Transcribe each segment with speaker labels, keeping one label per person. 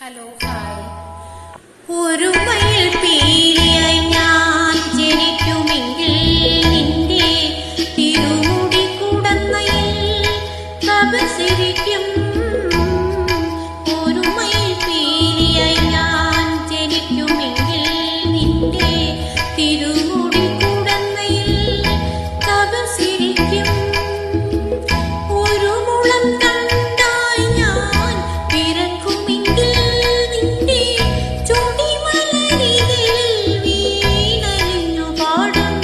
Speaker 1: Hello hi. ഒരു മയിൽ പീലിയായി ഞാൻ ജനിക്കുമെങ്കിൽ നിന്റെ തിരുമുടി കുടന്നയിൽ തപസിരിക്കും. ഒരു മയിൽ പീലിയായി ഞാൻ ജനിക്കുമെങ്കിൽ നിന്റെ തിരുമുടി കുടന്നയിൽ തപസിരിക്കും. ഒരു മുളം കണ്ടായി ഞാൻ പിറക്കുമെങ്കിൽ നിന്റെ ചൊടിമലരിതളിൽ വീണലിഞ്ഞു പാടും,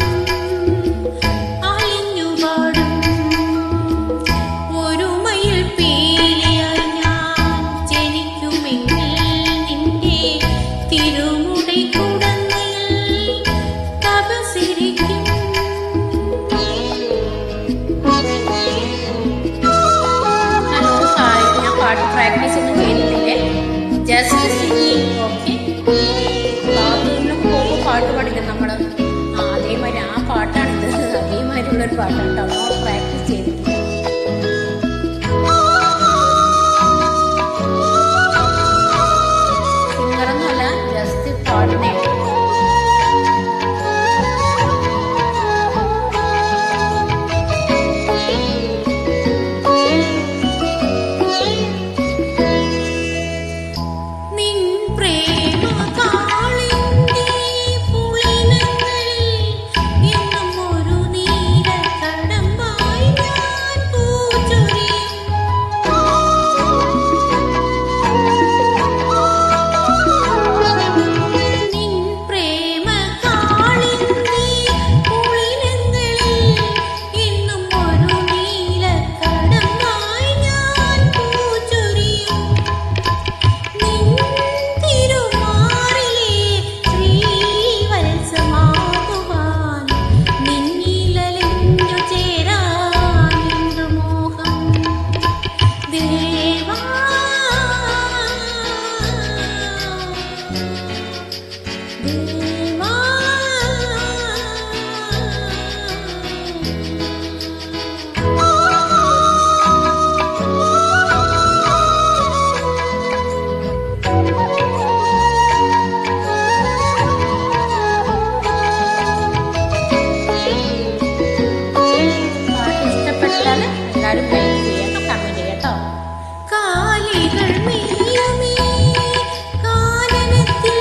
Speaker 1: അലിഞ്ഞു പാടും. ഒരു മയിൽ പീലിയായി ഞാൻ ജനിക്കുമെങ്കിൽ നിന്റെ തിരുമുടി കുടന്നയിൽ തപസിരിക്കും. പ്രാക്ടീസ് ഒന്നും ചെയ്തിട്ടില്ലേ, ജസ്റ്റ് സിംഗിങ്. ഓക്കെ, ബാത്റൂമിലൊക്കെ പോകുമ്പോൾ പാട്ട് പാടില്ല നമ്മൾ, അതേമാതിരി ആ പാട്ടാണിത്, അതേമാതിരിയുള്ളൊരു പാട്ടാണ് കേട്ടോ. നമ്മൾ പ്രാക്ടീസ് ചെയ്തിട്ടില്ല. സിംഗറൊന്നുമല്ല, ജസ്റ്റ് പാടുന്നേ. എല്ലാവരും ലൈക്ക് ചെയ്യാട്ടോ, കമന്റ് ചെയ്യാട്ടോ. കാലികൾ മെയ്യുമേ കാനനത്തിൽ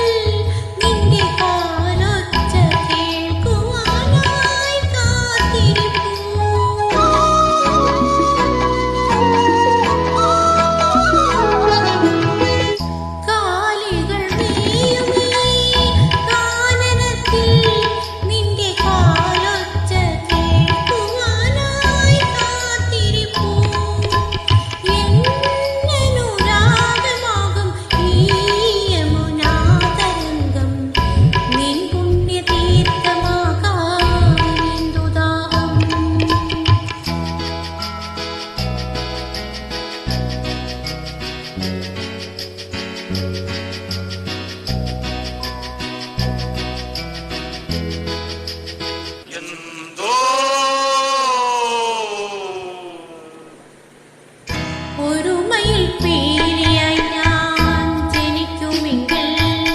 Speaker 1: നിന്റെ കാലൊച്ച കേൾക്കുവാനായി കാത്തിരിപ്പൂ. കാലികൾ മെയ്യുമേ കാനനത്തിൽ നിന്റെ കാലൊച്ച കേൾക്കുവാനായി കാത്തിരിപ്പൂ. എന്നനുരാഗമാകും ഈ യമുനാതരംഗം നിൻ പുണ്യതീർത്ഥമാകാനെന്തു ദാഹം. ഒരു മയിൽ പീലിയായി ഞാൻ ജനിക്കുമെങ്കിൽ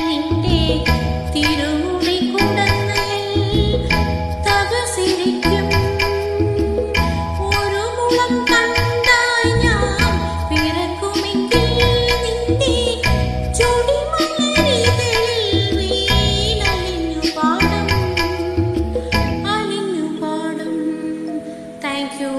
Speaker 1: നിന്റെ തിരുമുടി കുടന്നയിൽ തപസിരിക്കും. ഒരു മുളം കണ്ടായി ഞാൻ പിറക്കുമെങ്കിൽ നിന്റെ ചൊടിമലരിതളിൽ വീണലിഞ്ഞു പാടും, അലിഞ്ഞു പാടും. Thank you.